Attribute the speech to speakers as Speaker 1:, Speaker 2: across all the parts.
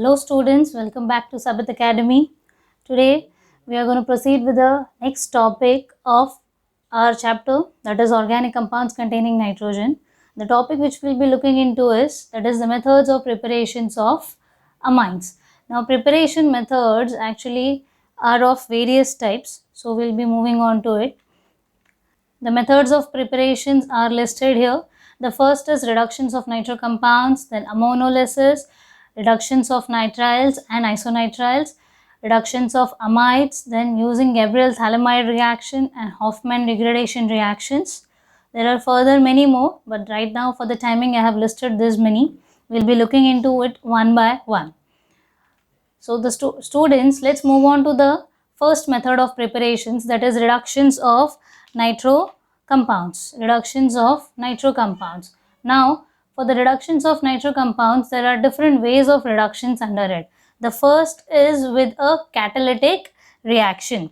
Speaker 1: Hello students, welcome back to Sabbath Academy. Today we are going to proceed with the next topic of our chapter, that is organic compounds containing nitrogen. The topic which we'll be looking into is the methods of preparations of amines. Now preparation methods actually are of various types, so we'll be moving on to it. The methods of preparations are listed here. The first is reductions of nitro compounds, then ammonolysis, reductions of nitriles and isonitriles, reductions of amides, then using Gabriel-Thalamide reaction and Hoffman degradation reactions. There are further many more, but right now for the timing I have listed this many. We'll be looking into it one by one. So the students, let's move on to the first method of preparations, that is reductions of nitro compounds. Reductions of nitro compounds. Now, for the reductions of nitro compounds, there are different ways of reductions under it. The first is with a catalytic reaction.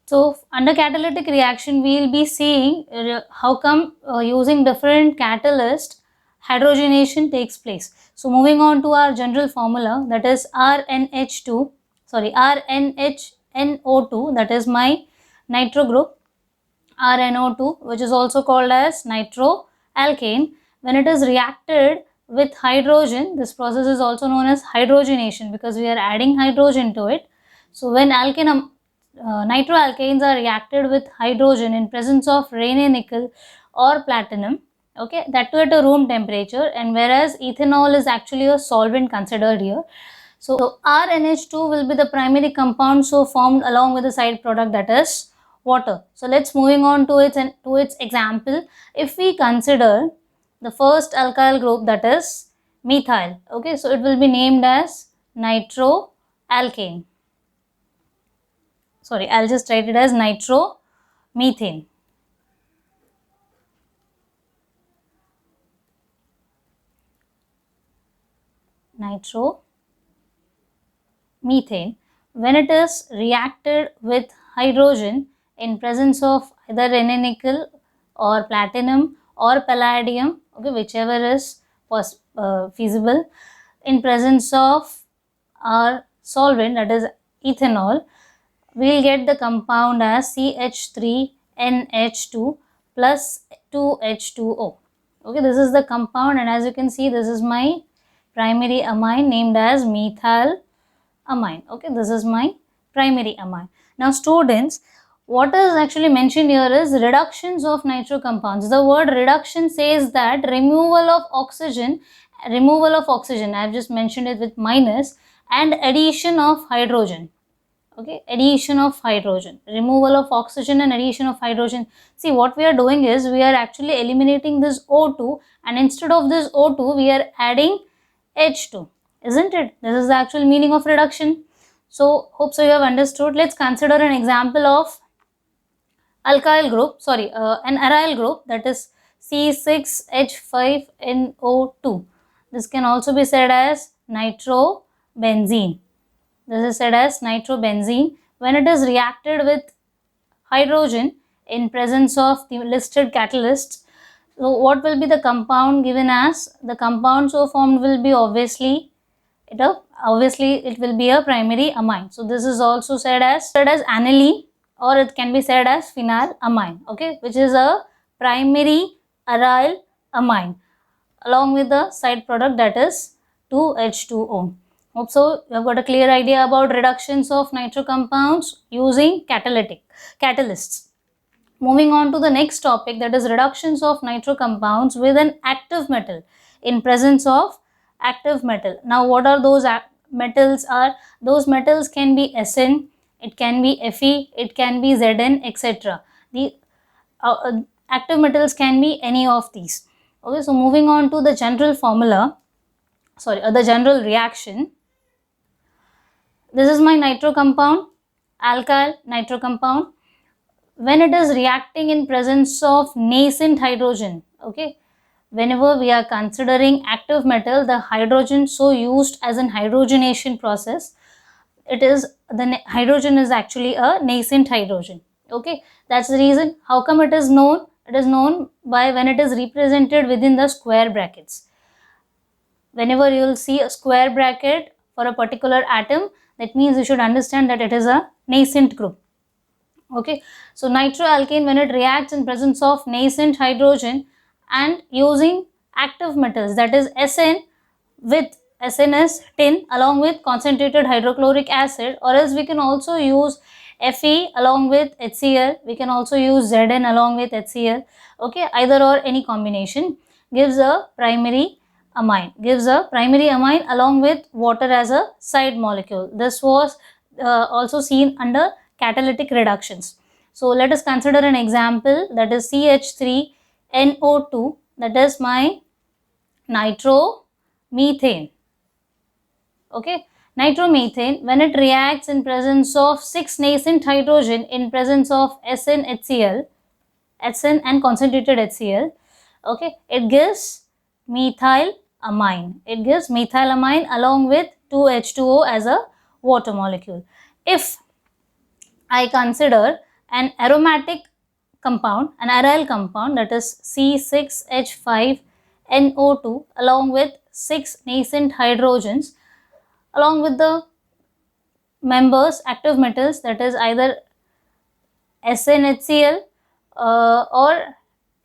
Speaker 1: So, under catalytic reaction, we will be seeing how come using different catalysts, hydrogenation takes place. So, moving on to our general formula, that is RNHNO2, that is my nitro group, RNO2, which is also called as nitroalkane. When it is reacted with hydrogen, this process is also known as hydrogenation because we are adding hydrogen to it. So, when nitroalkanes are reacted with hydrogen in presence of Raney nickel or platinum, okay, that too at a room temperature, and whereas ethanol is actually a solvent considered here. So RNH2 will be the primary compound formed along with the side product, that is water. So let's moving on to its example. If we consider the first alkyl group, that is methyl, okay, so it will be named as nitroalkane. Sorry, I'll just write it as nitromethane. Nitromethane. When it is reacted with hydrogen in presence of either Raney nickel or platinum or palladium, okay, whichever is feasible, in presence of our solvent, that is ethanol, we will get the compound as CH3NH2 plus 2H2O. Okay, this is the compound, and as you can see, this is my primary amine named as methyl amine. Okay, this is my primary amine. Now students, what is actually mentioned here is reductions of nitro compounds. The word reduction says that removal of oxygen, I have just mentioned it with minus, and addition of hydrogen. Okay, addition of hydrogen, removal of oxygen and addition of hydrogen. See, what we are doing is we are actually eliminating this O2, and instead of this O2 we are adding H2, isn't it? This is the actual meaning of reduction. So hope so you have understood. Let's consider an example of alkyl group, an aryl group, that is C6H5NO2. This can also be said as nitrobenzene. This is said as nitrobenzene. When it is reacted with hydrogen in presence of the listed catalysts, so what will be the compound given as? The compound so formed will be obviously it will be a primary amine. So this is also said as aniline, or it can be said as phenylamine, okay, which is a primary aryl amine along with the side product, that is 2H2O. Hope so you have got a clear idea about reductions of nitro compounds using catalysts. Moving on to the next topic, that is reductions of nitro compounds with an active metal in presence of active metal. Now what are those metals? Those metals can be Sn, it can be Fe, it can be Zn, etc. The active metals can be any of these. Okay, so moving on to the general formula, the general reaction. This is my nitro compound, alkyl nitro compound. When it is reacting in presence of nascent hydrogen, okay, whenever we are considering active metal, the hydrogen so used as an hydrogenation process, the hydrogen is actually a nascent hydrogen. Okay, that's the reason. How come it is known? It is known by when it is represented within the square brackets. whenever you will see a square bracket for a particular atom, that means you should understand that it is a nascent group. Okay, so nitroalkane, when it reacts in presence of nascent hydrogen and using active metals, that is Sn with Sn is tin along with concentrated hydrochloric acid, or else we can also use Fe along with HCl, we can also use Zn along with HCl. Okay, either or any combination gives a primary amine, along with water as a side molecule. This was also seen under catalytic reductions. So let us consider an example, that is CH3NO2, that is my nitromethane. Okay, nitromethane, when it reacts in presence of 6 nascent hydrogen in presence of SnHCl, Sn and concentrated HCl, okay, it gives methylamine. It gives methylamine along with 2H2O as a water molecule. If I consider an aromatic compound, an aryl compound, that is C6H5NO2 along with 6 nascent hydrogens, along with the members, active metals, that is either SnHCl or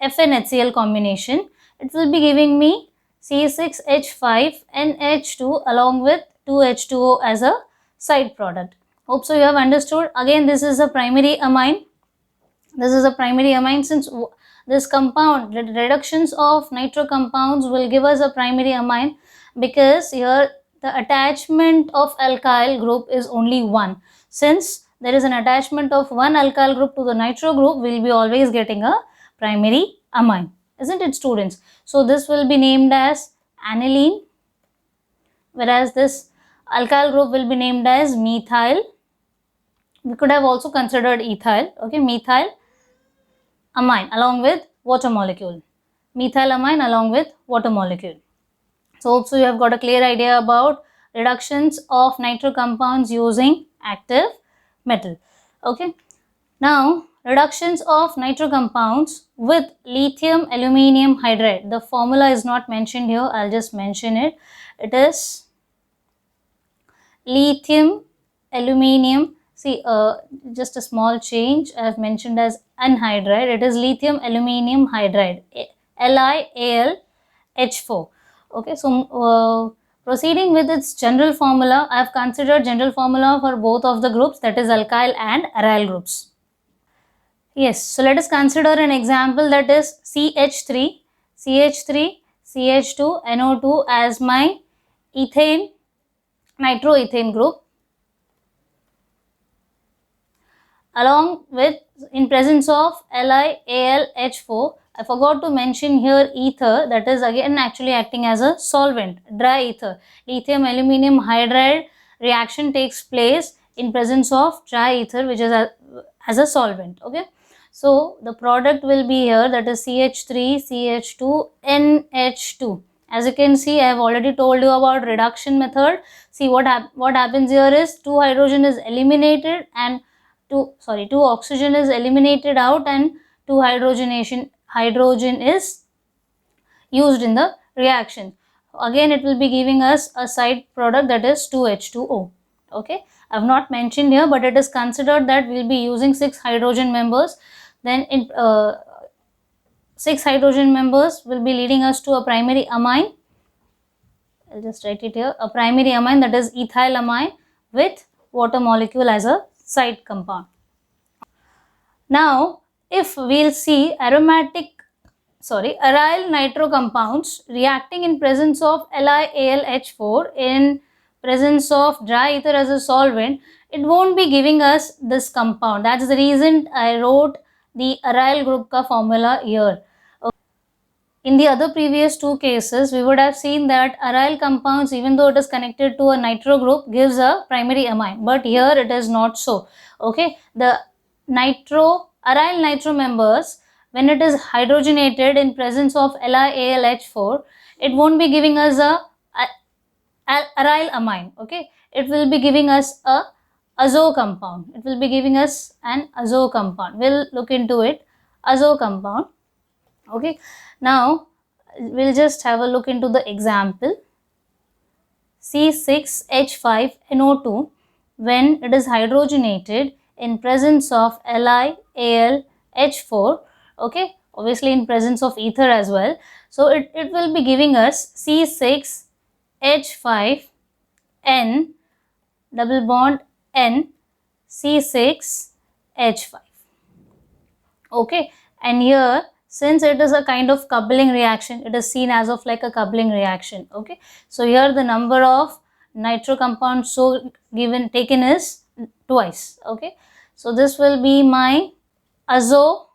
Speaker 1: FnHCl combination, it will be giving me C6H5NH2 along with 2H2O as a side product. Hope so you have understood. Again, this is a primary amine. This is a primary amine. Since this compound, the reductions of nitro compounds will give us a primary amine, because here the attachment of alkyl group is only one. Since there is an attachment of one alkyl group to the nitro group, we will be always getting a primary amine, isn't it, students? So this will be named as aniline, whereas this alkyl group will be named as methyl. We could have also considered ethyl. Okay, methyl amine along with water molecule. Methylamine along with water molecule. So you have got a clear idea about reductions of nitro compounds using active metal. Okay. Now, reductions of nitro compounds with lithium aluminium hydride. The formula is not mentioned here. I'll just mention it. It is lithium aluminium. See, just a small change. I have mentioned as anhydride. It is lithium aluminium hydride, LiAlH4. Okay, so proceeding with its general formula, I have considered general formula for both of the groups, that is alkyl and aryl groups. Yes, so let us consider an example, that is CH3, CH2, NO2 as my ethane, nitroethane group, along with in presence of LiAlH4. I forgot to mention here ether, that is again actually acting as a solvent, dry ether. Lithium aluminium hydride reaction takes place in presence of dry ether, which is as a solvent. Okay, so the product will be here, that is CH3, CH2, NH2. As you can see, I have already told you about reduction method. See what happens here is 2 hydrogen is eliminated and 2 oxygen is eliminated out, and 2 hydrogen is used in the reaction. Again, it will be giving us a side product, that is 2H2O. Okay, I have not mentioned here, but it is considered that we will be using 6 hydrogen members. Then in 6 hydrogen members will be leading us to a primary amine. I'll just write it here, a primary amine, that is ethylamine with water molecule as a side compound. Now, if we'll see aryl nitro compounds reacting in presence of LiAlH4 in presence of dry ether as a solvent, it won't be giving us this compound. That's the reason I wrote the aryl group ka formula here. In the other previous 2 cases, we would have seen that aryl compounds, even though it is connected to a nitro group, gives a primary amine. But here it is not so. Okay, the aryl nitro members, when it is hydrogenated in presence of LiAlH4, it won't be giving us a aryl amine. Okay, it will be giving us a azo compound. It will be giving us an azo compound. We'll look into it. Azo compound. Okay, now we'll just have a look into the example. C6H5NO2 when it is hydrogenated in presence of LiAlH4, okay, obviously in presence of ether as well. So it will be giving us C6H5N double bond N C6H5, okay. And here, since it is a kind of coupling reaction, it is seen as of like a coupling reaction, okay. So here the number of nitro compounds so given taken is twice, okay. So this will be my azobenzene.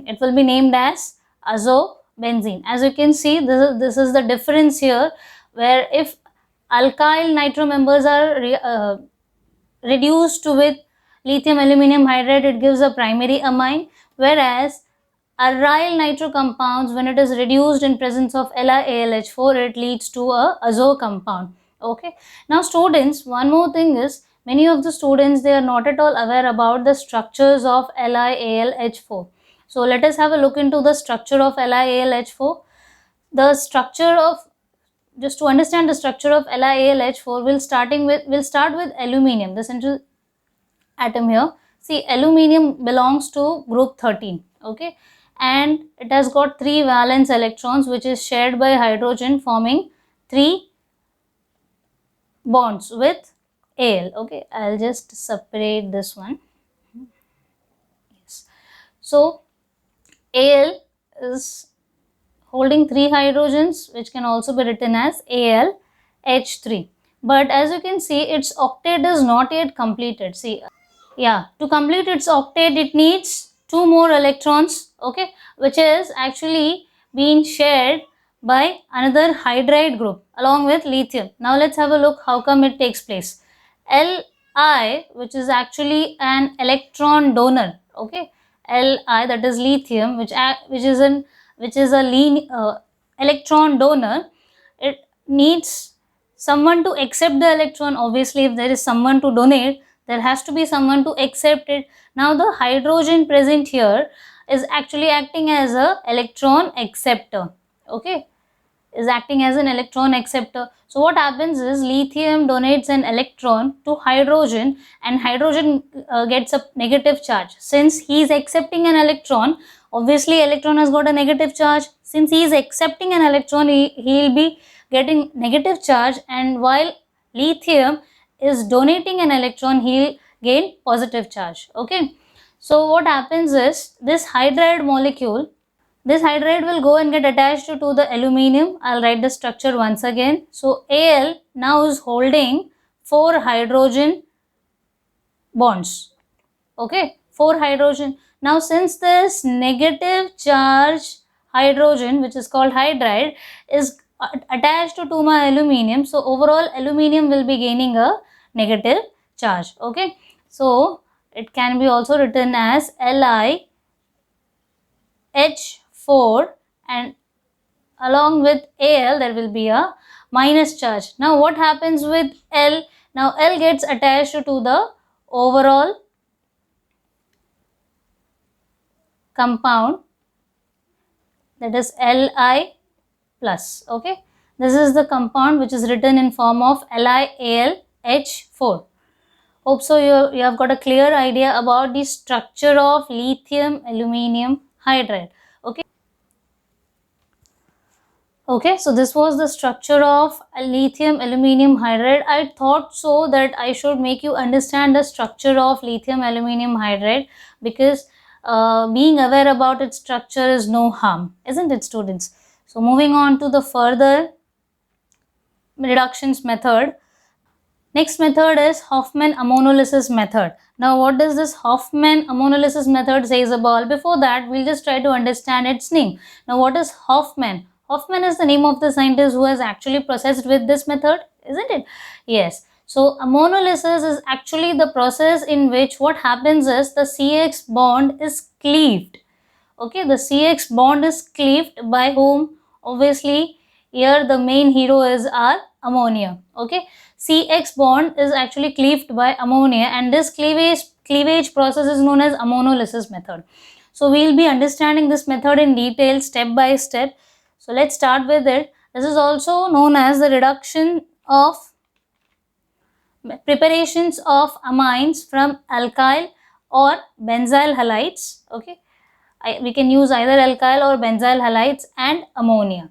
Speaker 1: It will be named as azobenzene. As you can see, this is the difference here, where if alkyl nitro members are reduced with lithium aluminum hydride, it gives a primary amine, whereas aryl nitro compounds, when it is reduced in presence of LiAlH4, it leads to a azo compound, okay. Now students, one more thing is, many of the students, they are not at all aware about the structures of LiAlH4. So let us have a look into the structure of LiAlH4. The structure of, just to understand the structure of LiAlH4, we'll start with aluminium, the central atom here. See, aluminium belongs to group 13, okay, and it has got 3 valence electrons which is shared by hydrogen, forming 3 bonds with Al, okay. I'll just separate this one. Yes. So Al is holding 3 hydrogens, which can also be written as AlH3. But as you can see, its octet is not yet completed. See, yeah, to complete its octet, it needs 2 more electrons, okay, which is actually being shared by another hydride group along with lithium. Now let's have a look how come it takes place. Li, which is actually an electron donor, okay, Li, that is lithium, which is a electron donor. It needs someone to accept the electron. Obviously, if there is someone to donate, there has to be someone to accept it. Now the hydrogen present here is actually acting as a electron acceptor, okay, is acting as an electron acceptor. So what happens is, lithium donates an electron to hydrogen, and hydrogen gets a negative charge. Since he is accepting an electron, obviously electron has got a negative charge. Since he is accepting an electron, he will be getting negative charge, and while lithium is donating an electron, he will gain positive charge, okay. So what happens is, this hydride molecule, this hydride will go and get attached to the aluminium. I'll write the structure once again. So Al now is holding 4 hydrogen bonds, okay, 4 hydrogen. Now since this negative charge hydrogen, which is called hydride, is attached to my aluminium, so overall aluminium will be gaining a negative charge, okay. So it can be also written as LiH4, and along with Al there will be a minus charge. Now what happens with L? Now L gets attached to the overall compound, that is Li plus, okay. This is the compound which is written in form of LiAlH4. Hope so you have got a clear idea about the structure of lithium aluminum hydride, okay. Okay, so this was the structure of a lithium aluminum hydride. I thought so that I should make you understand the structure of lithium aluminum hydride, because being aware about its structure is no harm, isn't it, students? So moving on to the further reductions method. Next method is Hofmann ammonolysis method. Now what does this Hofmann ammonolysis method says about? Before that, we'll just try to understand its name. Now what is Hofmann? Hofmann is the name of the scientist who has actually processed with this method, isn't it? Yes. So ammonolysis is actually the process in which what happens is, the CX bond is cleaved. Okay, the CX bond is cleaved by whom? Obviously, here the main hero is our ammonia. Okay, CX bond is actually cleaved by ammonia, and this cleavage process is known as ammonolysis method. So we will be understanding this method in detail, step by step. So let's start with it. This is also known as the reduction of preparations of amines from alkyl or benzyl halides. Okay, we can use either alkyl or benzyl halides and ammonia.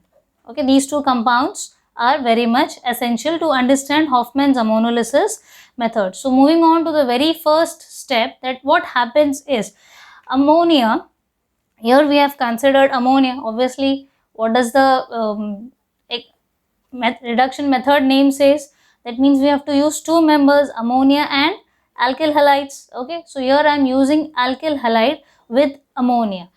Speaker 1: Okay, these two compounds are very much essential to understand Hofmann's ammonolysis method. So moving on to the very first step, that what happens is ammonia. Here we have considered ammonia. Obviously, what does the reduction method name says? That means we have to use two members, ammonia and alkyl halides. Okay, so here I am using alkyl halide with ammonia.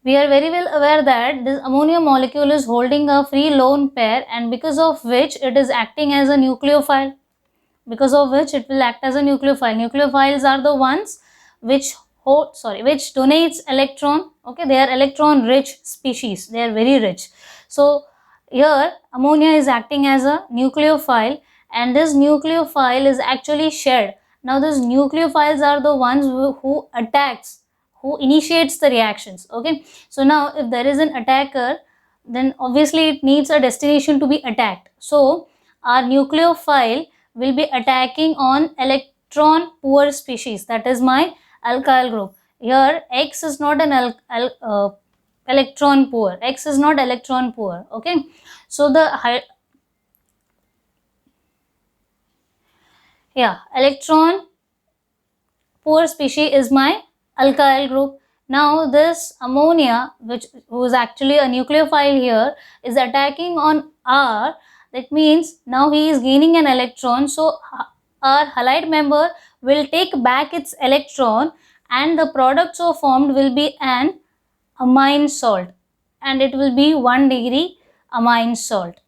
Speaker 1: We are very well aware that this ammonia molecule is holding a free lone pair, and because of which it is acting as a nucleophile. Because of which it will act as a nucleophile. Nucleophiles are the ones which which donates electron. Okay, they are electron rich species. They are very rich. So here ammonia is acting as a nucleophile, and this nucleophile is actually shared. Now these nucleophiles are the ones who attacks, who initiates the reactions. Okay, so now if there is an attacker, then obviously it needs a destination to be attacked. So our nucleophile will be attacking on electron poor species, that is my alkyl group. Here X is not an electron poor. X is not electron poor. Okay, so the electron poor species is my alkyl group. Now this ammonia, who is actually a nucleophile here, is attacking on R. That means now he is gaining an electron. So our halide member will take back its electron, and the product so formed will be an amine salt, and it will be 1 degree amine salt.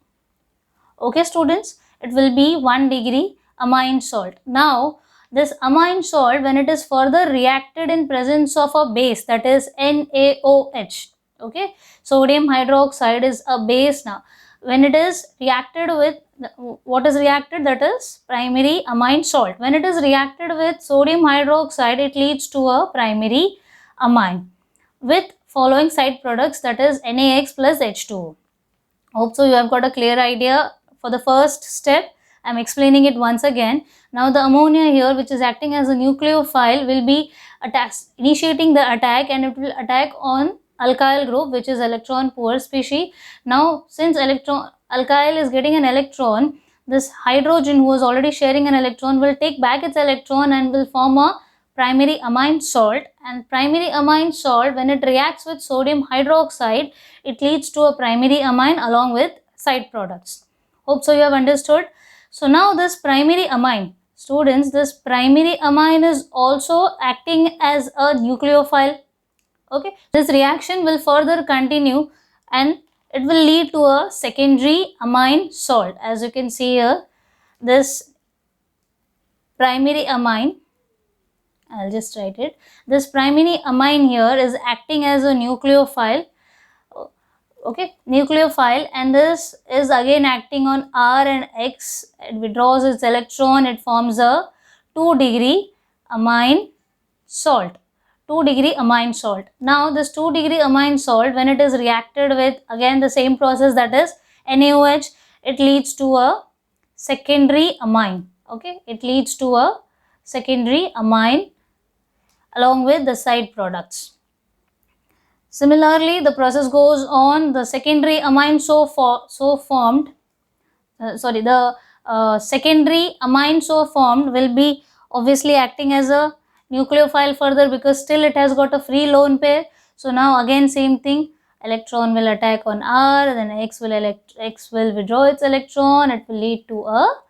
Speaker 1: Okay students, it will be 1 degree amine salt. Now this amine salt, when it is further reacted in presence of a base, that is NaOH, okay, sodium hydroxide is a base. Now when it is reacted with, what is reacted, that is primary amine salt. When it is reacted with sodium hydroxide, it leads to a primary amine with following side products, that is NaX plus H2O. Hope so you have got a clear idea for the first step. I am explaining it once again. Now the ammonia here, which is acting as a nucleophile, will be initiating the attack, and it will attack on alkyl group, which is electron poor species. Now since alkyl is getting an electron, this hydrogen, who is already sharing an electron, will take back its electron and will form a primary amine salt. And primary amine salt, when it reacts with sodium hydroxide, it leads to a primary amine along with side products. Hope so you have understood. So now this primary amine, students, this primary amine is also acting as a nucleophile. Okay, this reaction will further continue, and it will lead to a secondary amine salt. As you can see here, this primary amine, I'll just write it. This primary amine here is acting as a nucleophile. Okay, nucleophile, and this is again acting on R and X. It withdraws its electron. It forms a 2 degree amine salt. 2 degree amine salt. Now this 2 degree amine salt, when it is reacted with again the same process, that is NaOH, it leads to a secondary amine. Okay, it leads to a secondary amine along with the side products. Similarly, the process goes on. The secondary amine formed, secondary amine so formed will be obviously acting as a nucleophile further, because still it has got a free lone pair. So now again same thing, electron will attack on R, then X will withdraw its electron. It will lead to a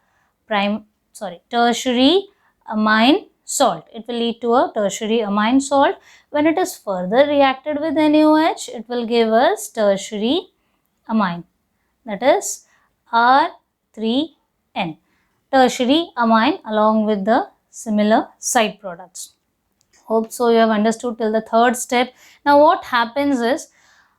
Speaker 1: tertiary amine salt. It will lead to a tertiary amine salt. When it is further reacted with NaOH, it will give us tertiary amine, that is R3N, tertiary amine along with the similar side products. Hope so you have understood till the third step. Now what happens is,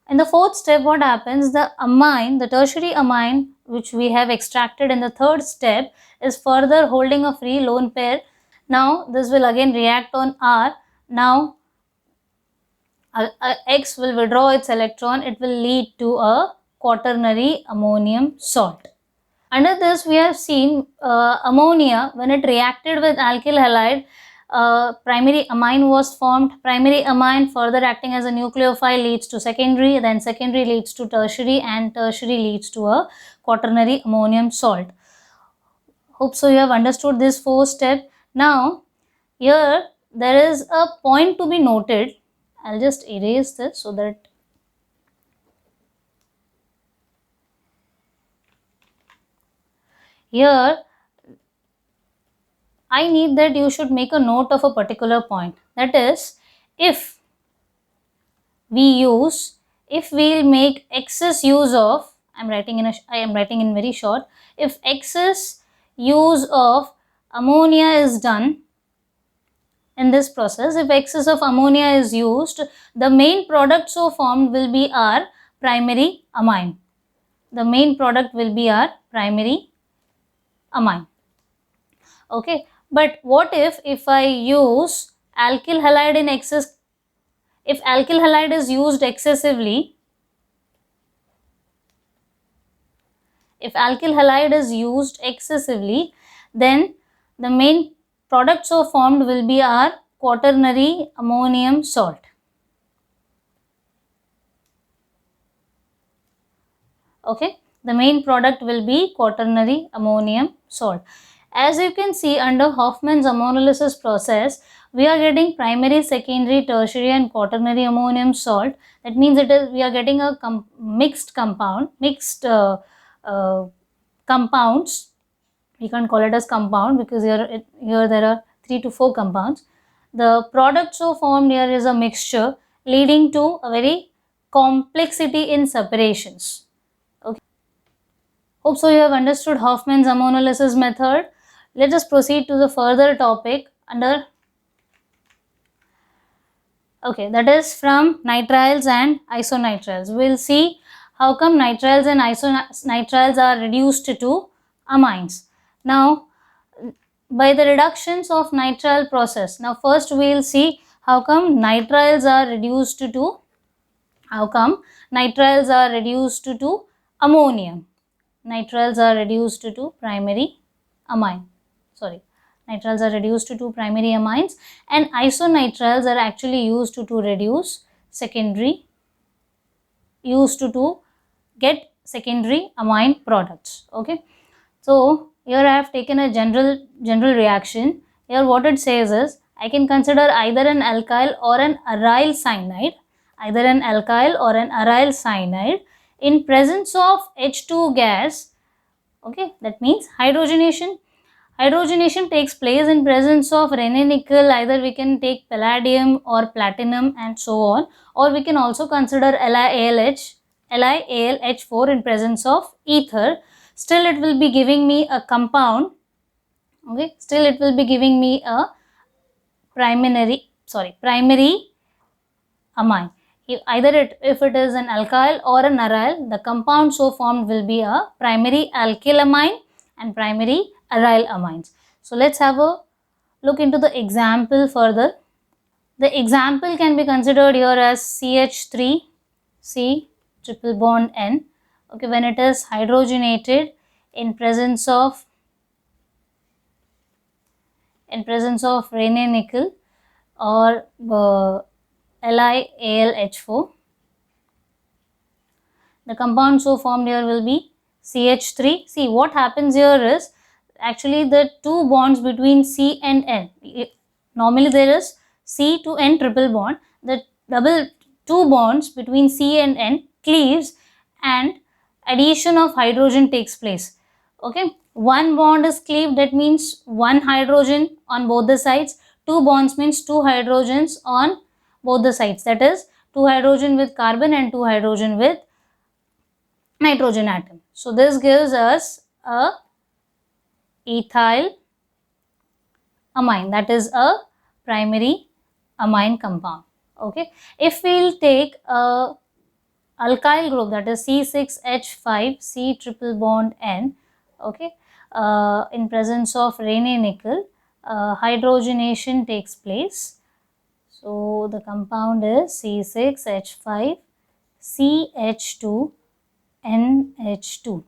Speaker 1: in the fourth step, what happens, the amine, the tertiary amine which we have extracted in the third step, is further holding a free lone pair. Now this will again react on R. Now X will withdraw its electron. It will lead to a quaternary ammonium salt. Under this, we have seen ammonia, when it reacted with alkyl halide, primary amine was formed. Primary amine further acting as a nucleophile leads to secondary, then secondary leads to tertiary, and tertiary leads to a quaternary ammonium salt. Hope so you have understood this 4 step. Now, here there is a point to be noted. I'll just erase this so that here I need that you should make a note of a particular point. That is, if we'll make excess use of, I am writing in very short, if excess use of ammonia is done in this process, if excess of ammonia is used, the main product so formed will be our primary amine. The main product will be our primary amine. Okay, but what if I use alkyl halide in excess? If alkyl halide is used excessively, then the main product so formed will be our quaternary ammonium salt. Okay, the main product will be quaternary ammonium salt. As you can see, under Hofmann's ammonolysis process, we are getting primary, secondary, tertiary and quaternary ammonium salt. That means we are getting a mixed compounds. We can't call it as compound because here there are 3 to 4 compounds. The product so formed here is a mixture leading to a very complexity in separations. Okay. Hope so you have understood Hofmann's ammonolysis method. Let us proceed to the further topic under, okay, that is from nitriles and isonitriles. We will see how come nitriles and isonitriles are reduced to amines. Now, by the reductions of nitrile process, now first we will see how come nitriles are reduced to ammonium. Nitriles are reduced to primary amine. Nitriles are reduced to primary amines, and isonitriles are actually used to reduce secondary, to get secondary amine products. Okay, so here I have taken a general reaction. Here what it says is, I can consider either an alkyl or an aryl cyanide, in presence of H2 gas. Okay, that means hydrogenation. Hydrogenation takes place in presence of Re-nickel. Either we can take palladium or platinum and so on, or we can also consider LiAlH4 in presence of ether. Still it will be giving me a compound. Okay, still it will be giving me a primary amine. If it is an alkyl or an aryl, the compound so formed will be a primary alkyl amine and primary aryl amines. So let's have a look into the example further. The example can be considered here as CH3, C triple bond N. Okay, when it is hydrogenated in presence of Re-nickel or LiAlH4. The compound so formed here will be CH3. See, what happens here is, actually the 2 bonds between C and N. Normally there is C to N triple bond. The 2 bonds between C and N cleaves and addition of hydrogen takes place. Okay, 1 bond is cleaved, that means 1 hydrogen on both the sides. 2 bonds means 2 hydrogens on both the sides. That is 2 hydrogen with carbon and 2 hydrogen with nitrogen atom. So this gives us a ethyl amine, that is a primary amine compound. Okay, if we will take a alkyl group, that is C6H5, C triple bond N, okay, in presence of Re-nickel, hydrogenation takes place. So the compound is C6H5CH2 NH2.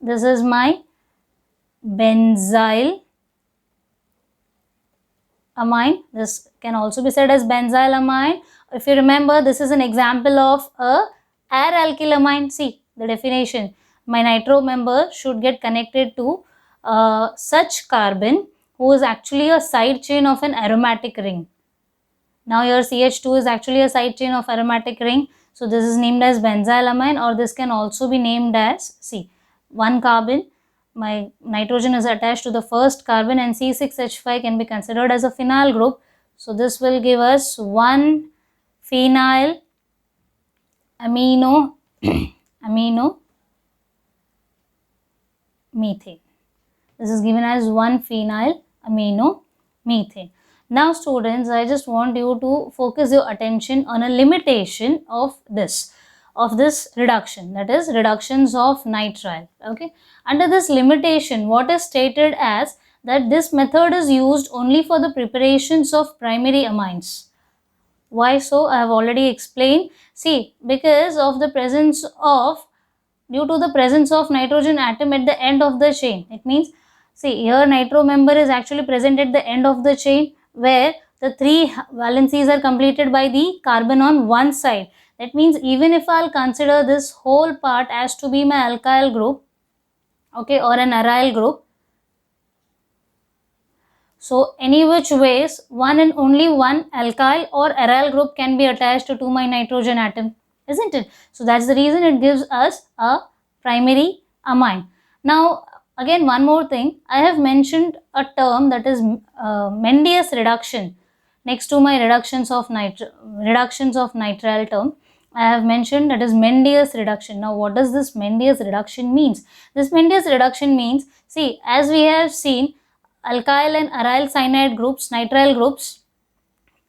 Speaker 1: This is my benzyl amine. This can also be said as benzyl amine. If you remember, this is an example of a air alkylamine. See the definition. My nitro member should get connected to such carbon who is actually a side chain of an aromatic ring. Now your CH2 is actually a side chain of aromatic ring. So this is named as benzylamine, or this can also be named as, see, one carbon, my nitrogen is attached to the first carbon, and C6H5 can be considered as a phenyl group. So this will give us one phenyl amino methane. This is given as one phenyl amino methane. Now students, I just want you to focus your attention on a limitation of this reduction, that is reductions of nitrile. Okay, under this limitation, what is stated as that this method is used only for the preparations of primary amines. Why so? I have already explained. See, because of the presence of, due to the presence of nitrogen atom at the end of the chain. It means, see, here nitro member is actually present at the end of the chain, where the three valencies are completed by the carbon on one side. That means even if I'll consider this whole part as to be my alkyl group, okay, or an aryl group, so any which ways, one and only one alkyl or aryl group can be attached to my nitrogen atom, isn't it? So that's the reason it gives us a primary amine. Now again, one more thing, I have mentioned a term, that is Mendeus reduction. Next to my reductions of nitrile term, I have mentioned that is Mendeus reduction. Now what does this Mendeus reduction means? This Mendeus reduction means, see, as we have seen, alkyl and aryl cyanide groups, nitrile groups,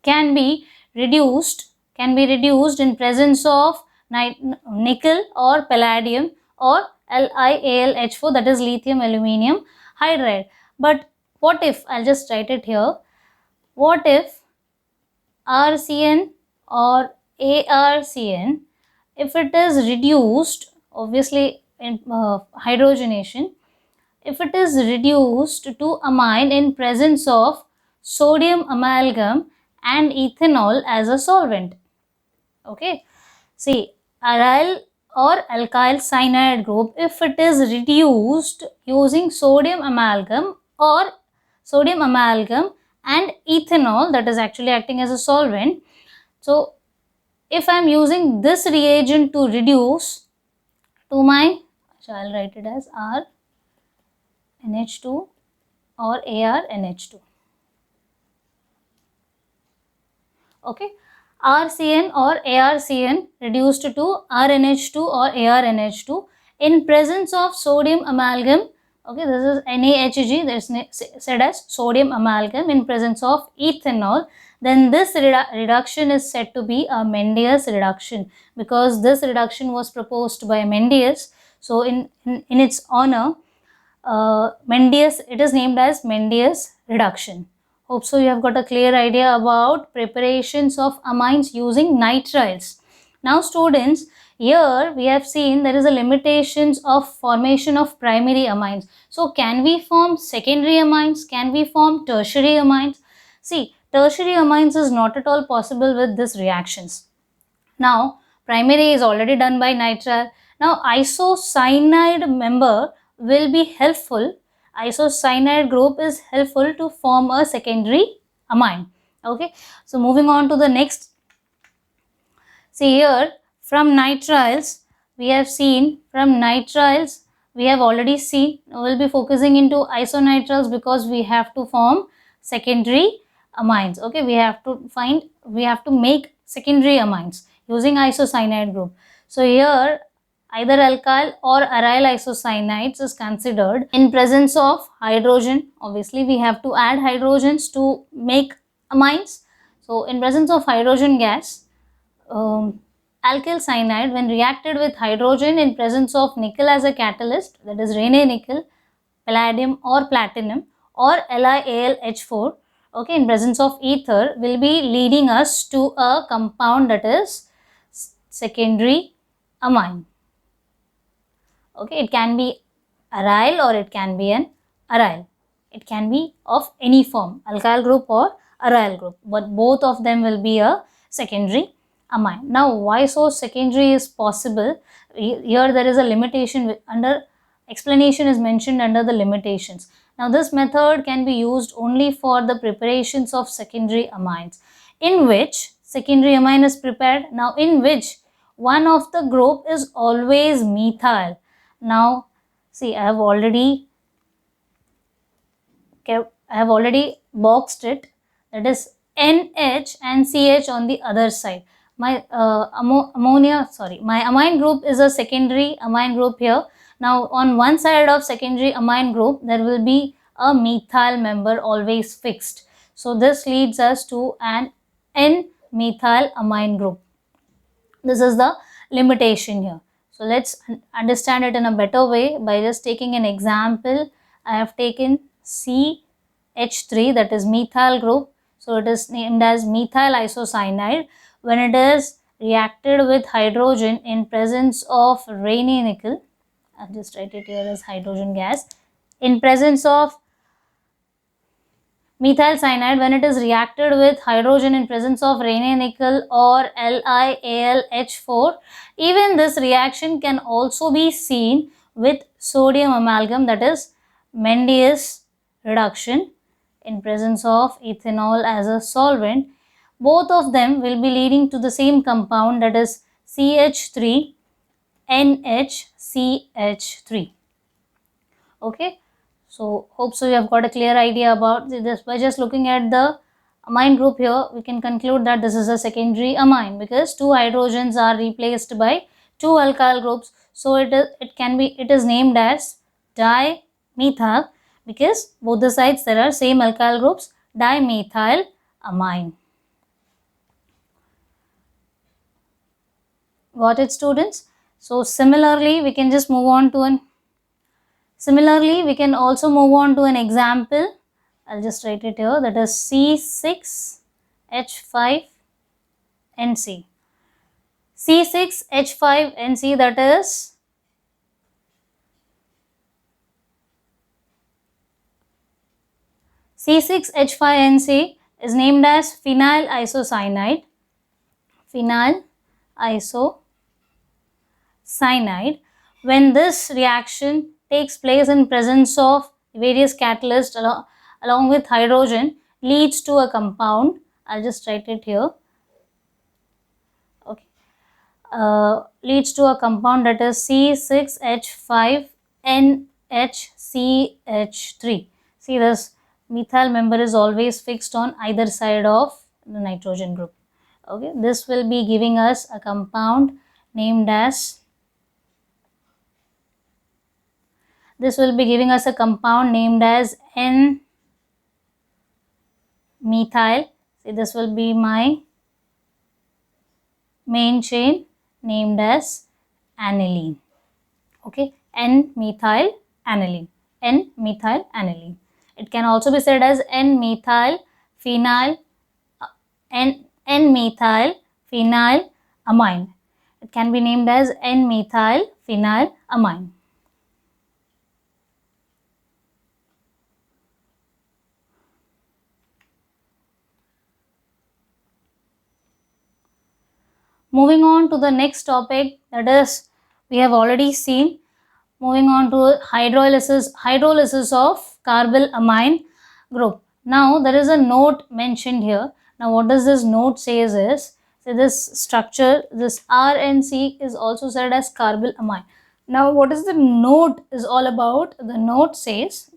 Speaker 1: can be reduced in presence of nickel or palladium or LiAlH4, that is lithium aluminium hydride. But what if, I'll just write it here, what if RCN or ARCN, if it is reduced, obviously in hydrogenation, if it is reduced to amine in presence of sodium amalgam and ethanol as a solvent. Okay, see, aryl or alkyl cyanide group, if it is reduced using sodium amalgam and ethanol, that is actually acting as a solvent. So if I am using this reagent to reduce to my, so I'll write it as RNH2 or ARNH2. Okay, RCN or ARCN reduced to RNH2 or ARNH2 in presence of sodium amalgam. Okay, this is NaHG, that is said as sodium amalgam in presence of ethanol. Then this reduction is said to be a Mendeus reduction, because this reduction was proposed by Mendeus. So in its honor, Mendeus, it is named as Mendeus reduction. Hope so you have got a clear idea about preparations of amines using nitriles. Now students, here we have seen there is a limitations of formation of primary amines. So can we form secondary amines? Can we form tertiary amines? See, tertiary amines is not at all possible with these reactions. Now primary is already done by nitrile. Now isocyanide member will be helpful. Isocyanide group is helpful to form a secondary amine. Okay, so moving on to the next. See here, from nitriles we have seen, we have already seen, we will be focusing into isonitriles because we have to form secondary amines. Okay, we have to make secondary amines using isocyanide group. So here either alkyl or aryl isocyanates is considered in presence of hydrogen. Obviously we have to add hydrogens to make amines. So in presence of hydrogen gas, alkyl cyanide, when reacted with hydrogen in presence of nickel as a catalyst, that is Raney nickel, palladium or platinum, or LiAlH4, okay, in presence of ether, will be leading us to a compound that is secondary amine. Okay, it can be aryl or it can be an aryl. It can be of any form, alkyl group or aryl group, but both of them will be a secondary amine. Now, why so secondary is possible? Here there is a limitation under explanation is mentioned under the limitations. Now, this method can be used only for the preparations of secondary amines, in which secondary amine is prepared. Now, in which one of the group is always methyl. Now, see, I have already boxed it, that is NH and CH on the other side. My my amine group is a secondary amine group here. Now on one side of secondary amine group there will be a methyl member always fixed. So this leads us to an N-methyl amine group. This is the limitation here. So let's understand it in a better way by just taking an example. I have taken CH3, that is methyl group. So it is named as methyl isocyanide. When it is reacted with hydrogen in presence of Raney nickel, I'll just write it here as hydrogen gas, in presence of methyl cyanide, when it is reacted with hydrogen in presence of Raney nickel or LiAlH4, even this reaction can also be seen with sodium amalgam, that is Mendeus reduction in presence of ethanol as a solvent. Both of them will be leading to the same compound, that is CH3 NHCH3. Okay. So, hope so you have got a clear idea about this. By just looking at the amine group here, we can conclude that this is a secondary amine because two hydrogens are replaced by two alkyl groups. So, it is named as dimethyl because both the sides there are same alkyl groups, dimethyl amine. Got it, students? So, similarly, we can just move on to an Similarly, we can also move on to an example. I'll just write it here, that is C6H5NC. C6H5NC, that is C6H5NC is named as phenyl isocyanide. Phenyl isocyanide. When this reaction takes place in presence of various catalysts along with hydrogen, leads to a compound. I'll just write it here. Okay. Leads to a compound, that is C6H5NHCH3. See, this methyl member is always fixed on either side of the nitrogen group. Okay. This will be giving us a compound named as N-methyl. See, this will be my main chain named as aniline. Okay, N-methyl aniline. N-methyl aniline. It can also be said as N-methyl phenyl N-methyl phenyl amine. It can be named as N-methyl phenyl amine. Moving on to the next topic, that is, we have already seen, moving on to hydrolysis of carbylamine group. Now, there is a note mentioned here. Now, what does this note says is, this structure, this RNC is also said as carbylamine. Now, what is the note is all about? The note says,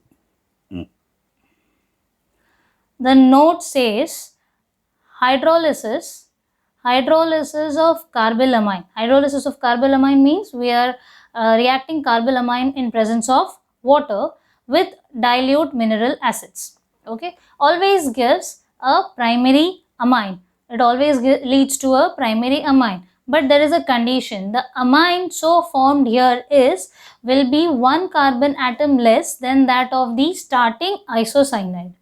Speaker 1: hydrolysis of carbylamine. Hydrolysis of carbylamine means we are reacting carbylamine in presence of water with dilute mineral acids. Okay, always gives a primary amine. It always leads to a primary amine. But there is a condition. The amine so formed here will be one carbon atom less than that of the starting isocyanide.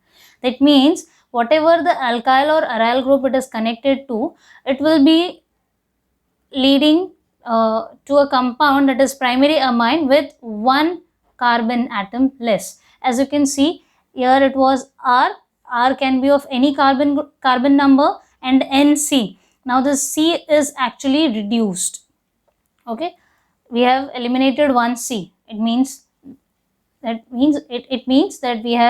Speaker 1: That means whatever the alkyl or aryl group it is connected to, it will be leading to a compound that is primary amine with one carbon atom less. As you can see here, it was R. R can be of any carbon number, and NC. Now this C is actually reduced. Okay, we have eliminated one C. It means that we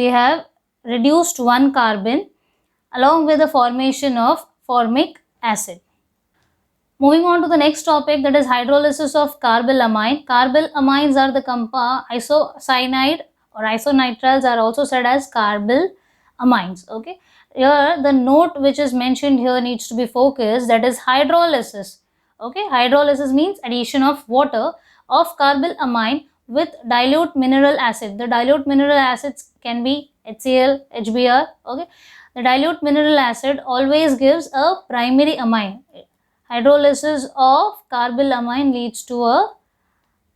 Speaker 1: have reduced one carbon along with the formation of formic acid. Moving on to the next topic, that is hydrolysis of carbylamine. Carbylamines are the isocyanide or isonitriles are also said as carbylamines. Okay, here the note which is mentioned here needs to be focused, that is hydrolysis. Okay, hydrolysis means addition of water of carbylamine with dilute mineral acid. The dilute mineral acids can be HCl, HBr. Okay, the dilute mineral acid always gives a primary amine. Hydrolysis of carbylamine leads to a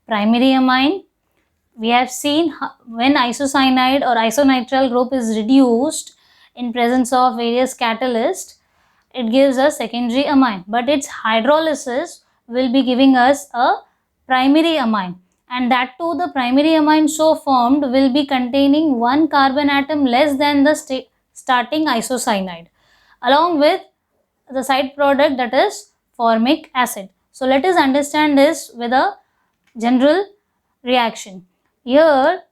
Speaker 1: primary amine. We have seen when isocyanide or isonitrile group is reduced in presence of various catalysts, it gives a secondary amine, but its hydrolysis will be giving us a primary amine, and that too the primary amine so formed will be containing one carbon atom less than the starting isocyanide, along with the side product, that is formic acid. So let us understand this with a general reaction. Here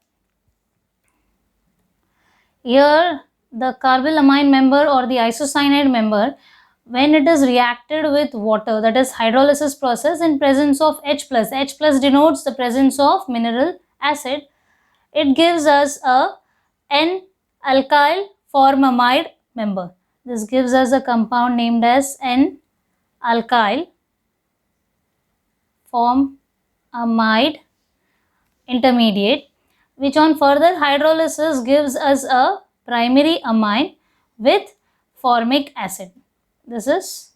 Speaker 1: the carbylamine member or the isocyanide member, when it is reacted with water, that is hydrolysis process, in presence of H+, H+ denotes the presence of mineral acid, it gives us a N-alkyl formamide member. This gives us a compound named as N-alkyl formamide intermediate, which on further hydrolysis gives us a primary amine with formic acid. This is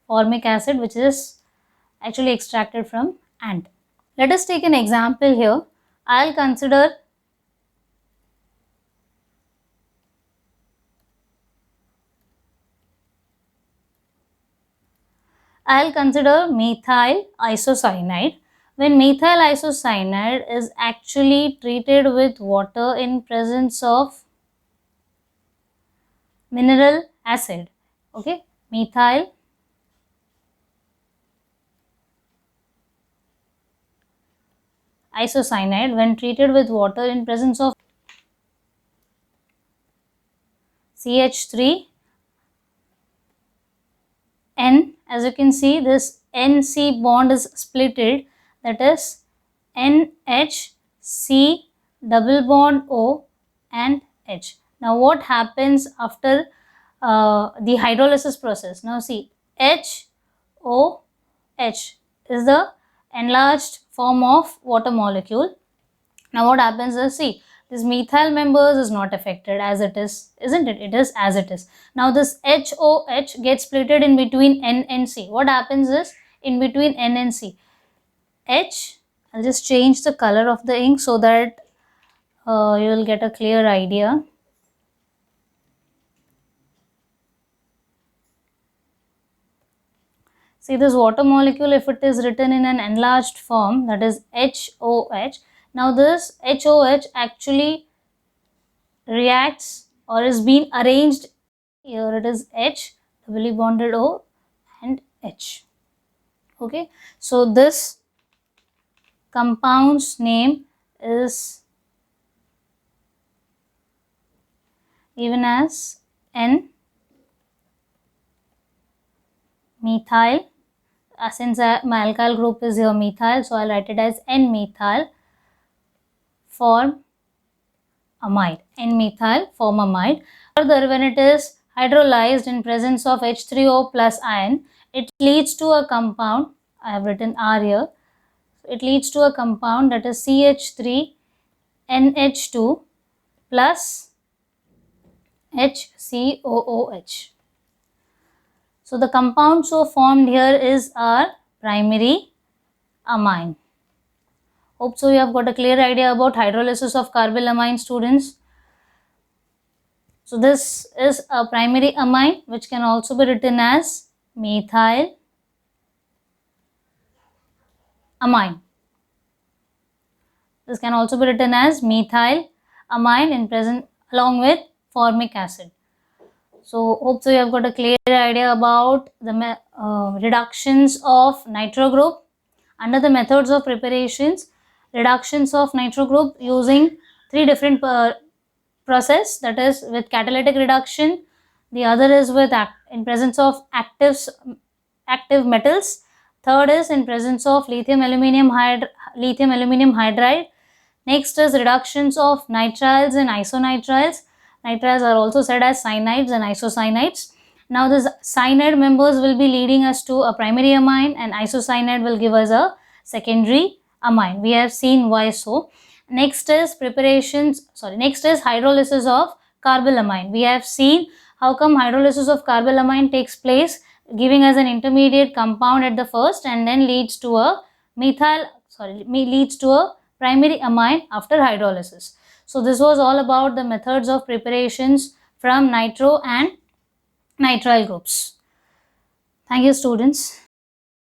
Speaker 1: formic acid which is actually extracted from ant. Let us take an example here. I'll consider methyl isocyanide. When methyl isocyanide is actually treated with water in presence of mineral acid, okay, methyl isocyanide when treated with water in presence of CH3 N, as you can see, this NC bond is splitted, that is NHC double bond O and H. Now what happens after the hydrolysis process? Now see, HOH is the enlarged form of water molecule. Now what happens is, see, this methyl members is not affected as it is, isn't it? It is as it is. Now this HOH gets splitted in between N and C. What happens is, in between N and C, I'll just change the color of the ink so that you will get a clear idea. See, this water molecule, if it is written in an enlarged form, that is HOH. Now this HOH actually reacts or is being arranged. Here it is H, doubly bonded O and H. Okay, so this compound's name is given as N-methyl. Since my alkyl group is here methyl, so I'll write it as N-methyl formamide. N-methyl formamide. Further, when it is hydrolyzed in presence of H3O plus ion, it leads to a compound, I have written R here, it leads to a compound, that is CH3NH2 plus HCOOH. So the compound so formed here is our primary amine. Hope so you have got a clear idea about hydrolysis of carbylamine, students. So this is a primary amine which can also be written as methyl amine. This can also be written as methyl amine in present along with formic acid. So hope so you have got a clear idea about the reductions of nitro group. Under the methods of preparations, reductions of nitro group using three different process, that is with catalytic reduction, the other is with in presence of active metals, third is in presence of lithium aluminum hydride. Next is reductions of nitriles and isonitriles. Nitriles are also said as cyanides and isocyanides. Now this cyanide members will be leading us to a primary amine, and isocyanide will give us a secondary amine. We have seen why so. Next is hydrolysis of carbylamine. We have seen how come hydrolysis of carbylamine takes place, giving us an intermediate compound at the first and then leads to a primary amine after hydrolysis. So this was all about the methods of preparations from nitro and nitrile groups. Thank you, students.